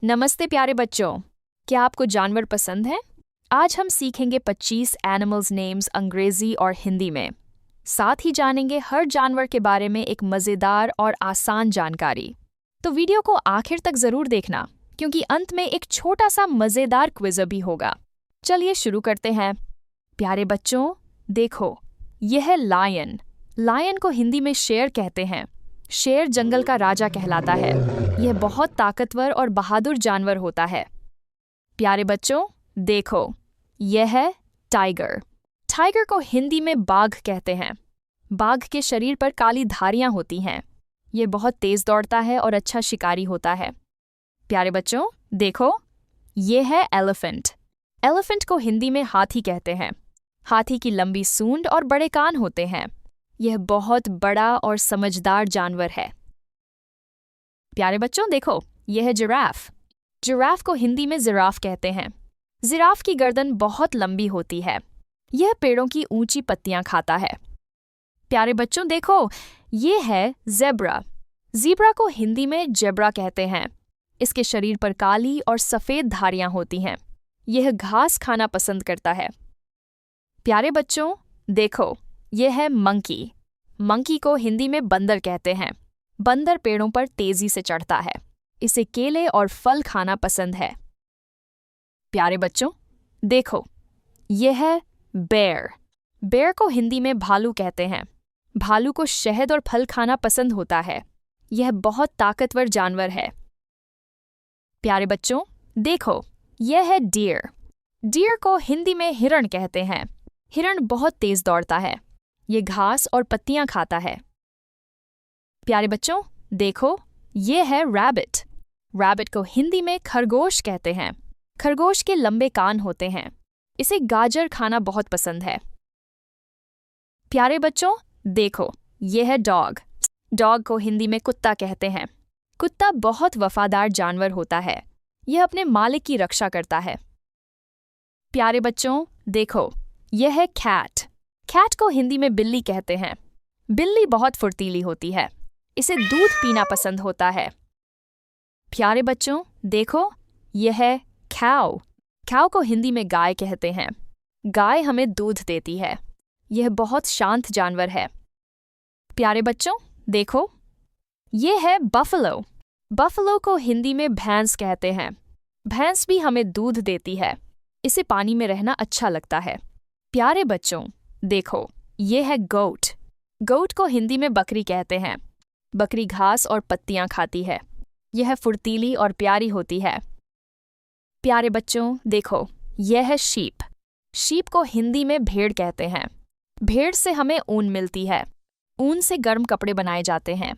नमस्ते प्यारे बच्चों, क्या आपको जानवर पसंद हैं? आज हम सीखेंगे 25 एनिमल्स नेम्स अंग्रेजी और हिंदी में। साथ ही जानेंगे हर जानवर के बारे में एक मज़ेदार और आसान जानकारी। तो वीडियो को आखिर तक ज़रूर देखना, क्योंकि अंत में एक छोटा सा मज़ेदार क्विज़ भी होगा। चलिए शुरू करते हैं। प्यारे बच्चों, देखो, यह है लायन। लायन को हिंदी में शेर कहते हैं। शेर जंगल का राजा कहलाता है। यह बहुत ताकतवर और बहादुर जानवर होता है। प्यारे बच्चों, देखो, यह है टाइगर। टाइगर को हिंदी में बाघ कहते हैं। बाघ के शरीर पर काली धारियां होती हैं। यह बहुत तेज दौड़ता है और अच्छा शिकारी होता है। प्यारे बच्चों, देखो, यह है एलिफेंट। एलिफेंट को हिंदी में हाथी कहते हैं। हाथी की लंबी सूंड और बड़े कान होते हैं। यह बहुत बड़ा और समझदार जानवर है। प्यारे बच्चों, देखो, यह है जिराफ। जिराफ को हिंदी में जिराफ कहते हैं। जिराफ की गर्दन बहुत लंबी होती है। यह पेड़ों की ऊंची पत्तियां खाता है। प्यारे बच्चों, देखो, यह है ज़ेब्रा। ज़ीब्रा को हिंदी में जेब्रा कहते हैं। इसके शरीर पर काली और सफ़ेद धारियां होती हैं। यह घास खाना पसंद करता है। प्यारे बच्चों, देखो, यह है मंकी। मंकी को हिंदी में बंदर कहते हैं। बंदर पेड़ों पर तेजी से चढ़ता है। इसे केले और फल खाना पसंद है। प्यारे बच्चों, देखो, यह है बेर। बेर को हिंदी में भालू कहते हैं। भालू को शहद और फल खाना पसंद होता है। यह बहुत ताकतवर जानवर है। प्यारे बच्चों, देखो, यह है डियर। डियर को हिंदी में हिरण कहते हैं। हिरण बहुत तेज दौड़ता है। ये घास और पत्तियां खाता है। प्यारे बच्चों, देखो, ये है रैबिट। रैबिट को हिंदी में खरगोश कहते हैं। खरगोश के लंबे कान होते हैं। इसे गाजर खाना बहुत पसंद है। प्यारे बच्चों, देखो, ये है डॉग। डॉग को हिंदी में कुत्ता कहते हैं। कुत्ता बहुत वफादार जानवर होता है। यह अपने मालिक की रक्षा करता है। प्यारे बच्चों, देखो, यह है कैट। कैट को हिंदी में बिल्ली कहते हैं। बिल्ली बहुत फुर्तीली होती है। इसे दूध पीना पसंद होता है। प्यारे बच्चों, देखो, यह है काऊ। काऊ को हिंदी में गाय कहते हैं। गाय हमें दूध देती है। यह बहुत शांत जानवर है। प्यारे बच्चों, देखो, यह है बफलो। बफलो को हिंदी में भैंस कहते हैं। भैंस भी हमें दूध देती है। इसे पानी में रहना अच्छा लगता है। प्यारे बच्चों, देखो, यह है गोट। गोट को हिंदी में बकरी कहते हैं। बकरी घास और पत्तियां खाती है। यह फुर्तीली और प्यारी होती है। प्यारे बच्चों, देखो, यह है शीप। शीप को हिंदी में भेड़ कहते हैं। भेड़ से हमें ऊन मिलती है। ऊन से गर्म कपड़े बनाए जाते हैं।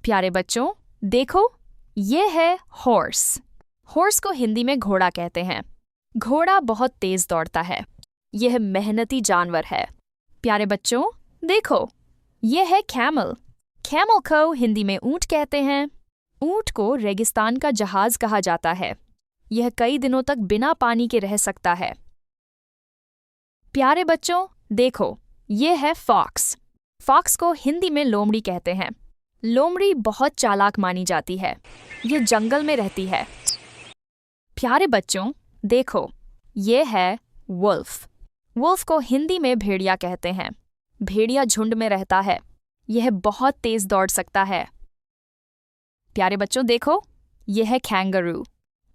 प्यारे बच्चों, देखो, यह है हॉर्स। हॉर्स को हिंदी में घोड़ा कहते हैं। घोड़ा बहुत तेज दौड़ता है। यह मेहनती जानवर है। प्यारे बच्चों, देखो, यह है कैमल। कैमल को हिंदी में ऊंट कहते हैं। ऊंट को रेगिस्तान का जहाज कहा जाता है। यह कई दिनों तक बिना पानी के रह सकता है। प्यारे बच्चों, देखो, यह है फॉक्स। फॉक्स को हिंदी में लोमड़ी कहते हैं। लोमड़ी बहुत चालाक मानी जाती है। यह जंगल में रहती है। प्यारे बच्चों, देखो, यह है वुल्फ। वुल्फ को हिंदी में भेड़िया कहते हैं। भेड़िया झुंड में रहता है। यह बहुत तेज दौड़ सकता है। प्यारे बच्चों, देखो, यह है कैंगरू।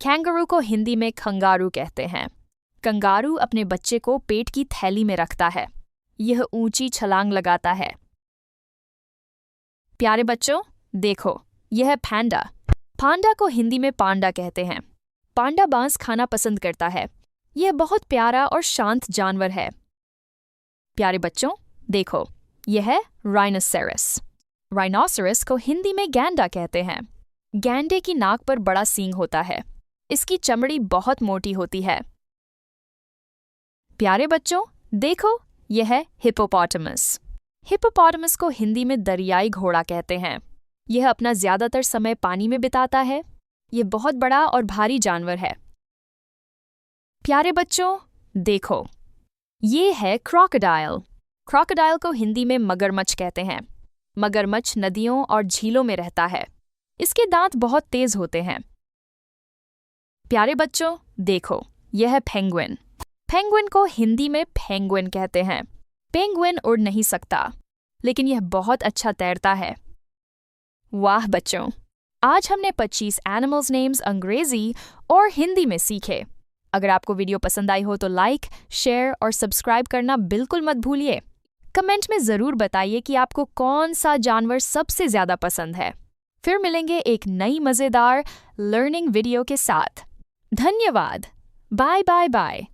कैंगरू को हिंदी में कंगारू कहते हैं। कंगारू अपने बच्चे को पेट की थैली में रखता है। यह ऊंची छलांग लगाता है। प्यारे बच्चों, देखो, यह है पांडा। पांडा को हिंदी में पांडा कहते हैं। पांडा बांस खाना पसंद करता है। यह बहुत प्यारा और शांत जानवर है। प्यारे बच्चों, देखो, यह है राइनोसेरस। राइनोसेरस को हिंदी में गैंडा कहते हैं। गैंडे की नाक पर बड़ा सींग होता है। इसकी चमड़ी बहुत मोटी होती है। प्यारे बच्चों, देखो, यह है हिप्पोपोटामस। हिप्पोपोटामस को हिंदी में दरियाई घोड़ा कहते हैं। यह अपना ज्यादातर समय पानी में बिताता है। यह बहुत बड़ा और भारी जानवर है। प्यारे बच्चों, देखो, ये है क्रोकोडाइल। क्रोकोडाइल को हिंदी में मगरमच्छ कहते हैं। मगरमच्छ नदियों और झीलों में रहता है। इसके दांत बहुत तेज होते हैं। प्यारे बच्चों, देखो, यह है पेंगुइन। पेंगुइन को हिंदी में पेंगुइन कहते हैं। पेंगुइन उड़ नहीं सकता, लेकिन यह बहुत अच्छा तैरता है। वाह बच्चों, आज हमने 25 एनिमल्स नेम्स अंग्रेजी और हिंदी में सीखे। अगर आपको वीडियो पसंद आई हो तो लाइक, शेयर और सब्सक्राइब करना बिल्कुल मत भूलिए। कमेंट में ज़रूर बताइए कि आपको कौन सा जानवर सबसे ज़्यादा पसंद है। फिर मिलेंगे एक नई मज़ेदार लर्निंग वीडियो के साथ। धन्यवाद। Bye bye bye.